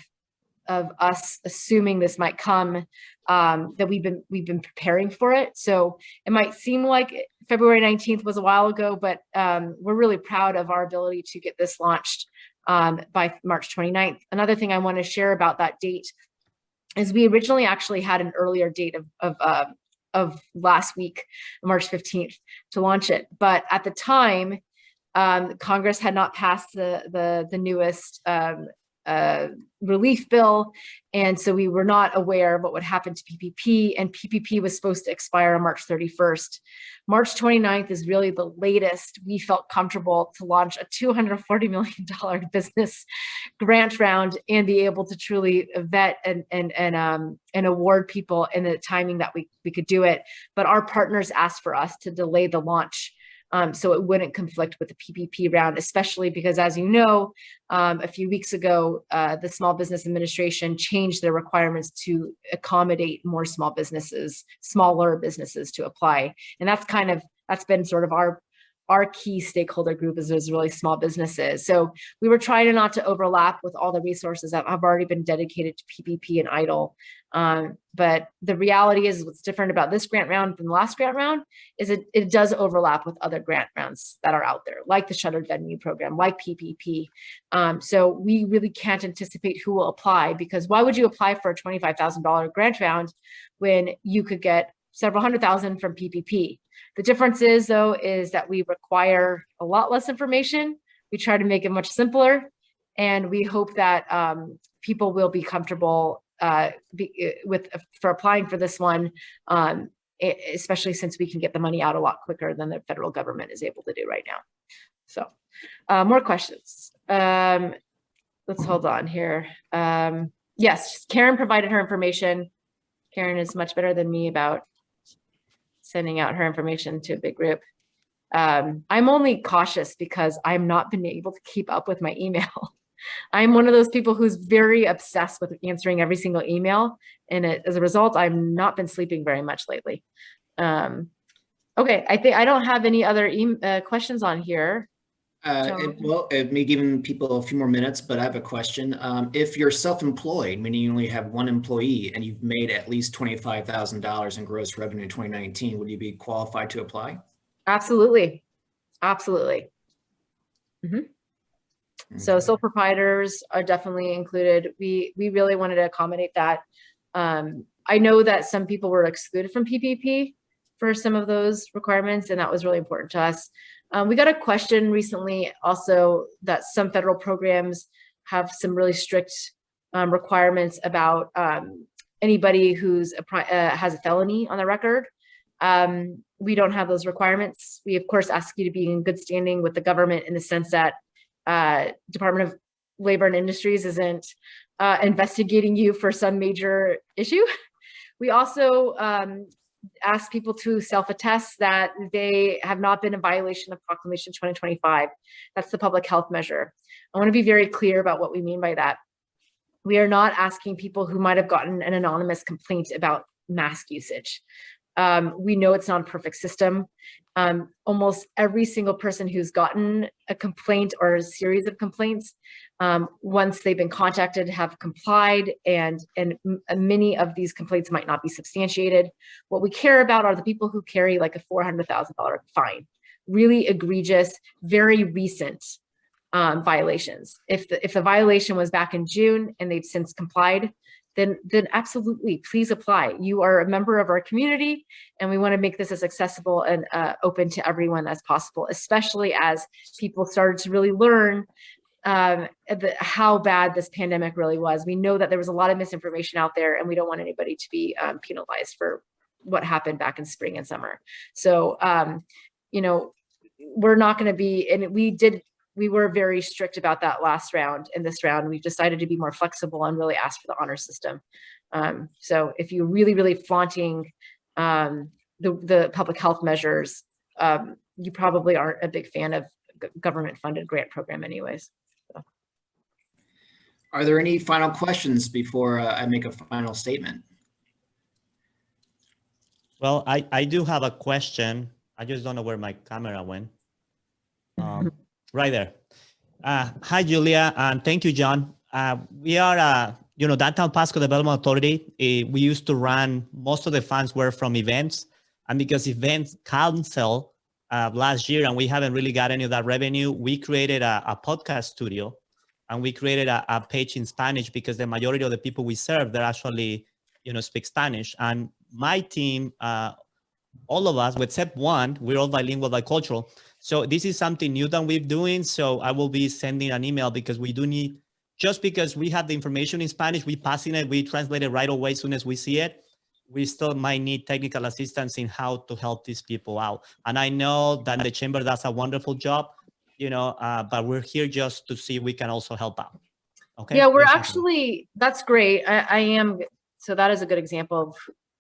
us assuming this might come, that we've been preparing for it. So it might seem like February 19th was a while ago, but we're really proud of our ability to get this launched by March 29th. Another thing I want to share about that date is we originally actually had an earlier date of last week, March 15th, to launch it. But at the time, Congress had not passed the newest relief bill. And so we were not aware of what would happen to PPP, and PPP was supposed to expire on March 31st. March 29th is really the latest we felt comfortable to launch a $240 million business grant round and be able to truly vet and award people in the timing that we could do it. But our partners asked for us to delay the launch so it wouldn't conflict with the PPP round, especially because, as you know, a few weeks ago, the Small Business Administration changed their requirements to accommodate more smaller businesses to apply. And that's been sort of our key stakeholder group is those really small businesses. So we were trying not to overlap with all the resources that have already been dedicated to PPP and EIDL. But the reality is what's different about this grant round than the last grant round is it does overlap with other grant rounds that are out there, like the Shuttered Venue Program, like PPP. So we really can't anticipate who will apply, because why would you apply for a $25,000 grant round when you could get several $100,000 from PPP? The difference is, though, is that we require a lot less information. We try to make it much simpler, and we hope that people will be comfortable for applying for this one, especially since we can get the money out a lot quicker than the federal government is able to do right now. So, more questions. Let's hold on here. Yes, Karen provided her information. Karen is much better than me about sending out her information to a big group. I'm only cautious because I've not been able to keep up with my email. I'm one of those people who's very obsessed with answering every single email. And as a result, I've not been sleeping very much lately. Okay, I think I don't have any other questions on here. Well, it may give people a few more minutes, but I have a question. If you're self-employed, meaning you only have one employee and you've made at least $25,000 in gross revenue in 2019, would you be qualified to apply? Absolutely. Absolutely. Mm-hmm. Okay. So sole proprietors are definitely included. We really wanted to accommodate that. I know that some people were excluded from PPP for some of those requirements, and that was really important to us. We got a question recently also that some federal programs have some really strict requirements about anybody who's has a felony on the record. We don't have those requirements. We, of course, ask you to be in good standing with the government in the sense that Department of Labor and Industries isn't investigating you for some major issue. We also ask people to self-attest that they have not been in violation of Proclamation 2025. That's the public health measure. I want to be very clear about what we mean by that. We are not asking people who might have gotten an anonymous complaint about mask usage. We know it's not a perfect system. Almost every single person who's gotten a complaint or a series of complaints, once they've been contacted, have complied, and many of these complaints might not be substantiated. What we care about are the people who carry like a $400,000 fine, really egregious, very recent violations. If the violation was back in June and they've since complied, then absolutely, please apply. You are a member of our community, and we want to make this as accessible and open to everyone as possible, especially as people started to really learn how bad this pandemic really was. We know that there was a lot of misinformation out there, and we don't want anybody to be penalized for what happened back in spring and summer. So, you know, we're not going to be, and we were very strict about that last round. In this round, we've decided to be more flexible and really ask for the honor system. So if you're really, really flaunting the public health measures, you probably aren't a big fan of government-funded grant program anyways. So. Are there any final questions before I make a final statement? Well, I do have a question. I just don't know where my camera went. Right there. Hi, Julia, and thank you, John. We are, Downtown Pasco Development Authority. We used to run, most of the funds were from events, and because events canceled last year and we haven't really got any of that revenue, we created a podcast studio, and we created a page in Spanish because the majority of the people we serve, they're actually, speak Spanish. And my team, all of us, except one, we're all bilingual, bicultural. So this is something new that we're doing. So I will be sending an email because we do need, just because we have the information in Spanish, we passing it, we translate it right away as soon as we see it. We still might need technical assistance in how to help these people out. And I know that the chamber does a wonderful job, but we're here just to see if we can also help out. Okay. Yeah, we're actually, that's great. I am, so that is a good example of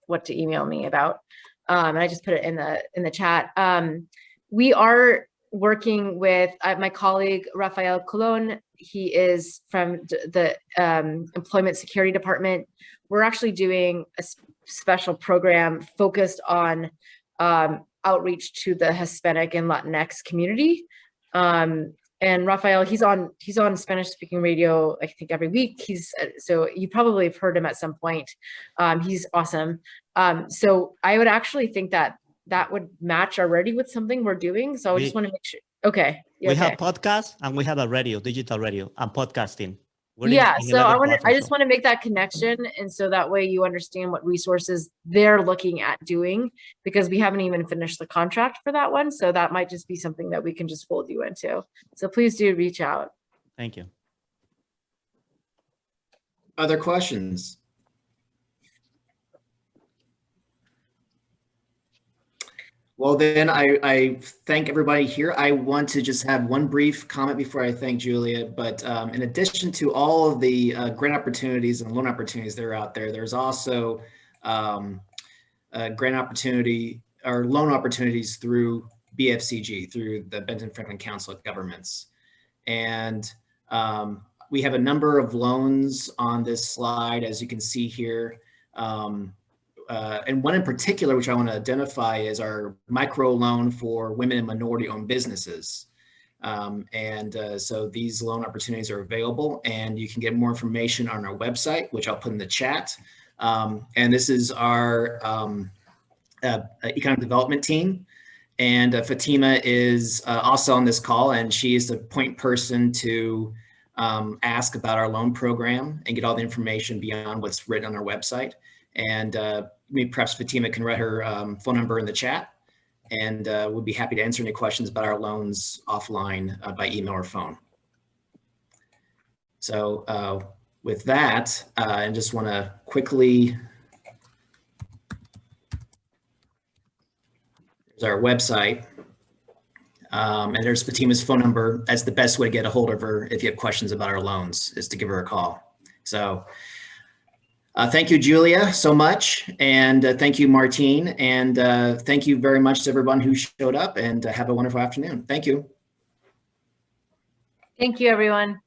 what to email me about. And I just put it in the chat. We are working with my colleague, Rafael Colon. He is from the Employment Security Department. We're actually doing a special program focused on outreach to the Hispanic and Latinx community. And Rafael, he's on Spanish speaking radio, I think every week. So you probably have heard him at some point. He's awesome. So I would actually think that would match already with something we're doing. So I just want to make sure. Okay. We have podcasts and we have a radio, digital radio, and podcasting. So I just want to make that connection. And so that way you understand what resources they're looking at doing, because we haven't even finished the contract for that one. So that might just be something that we can just fold you into. So please do reach out. Thank you. Other questions? Well, then I thank everybody here. I want to just have one brief comment before I thank Julia, but in addition to all of the grant opportunities and loan opportunities that are out there, there's also grant opportunity or loan opportunities through BFCG, through the Benton-Franklin Council of Governments. And we have a number of loans on this slide, as you can see here. And one in particular, which I want to identify, is our micro loan for women and minority-owned businesses. So these loan opportunities are available, and you can get more information on our website, which I'll put in the chat. And this is our economic development team. And Fatima is also on this call, and she is the point person to ask about our loan program and get all the information beyond what's written on our website. And maybe perhaps Fatima can write her phone number in the chat, and we'll be happy to answer any questions about our loans offline by email or phone. So with that, I just want to quickly, there's our website, and there's Fatima's phone number. That's the best way to get a hold of her if you have questions about our loans, is to give her a call. So thank you, Julia, so much. And thank you, Martine. And thank you very much to everyone who showed up, and have a wonderful afternoon. Thank you. Thank you, everyone.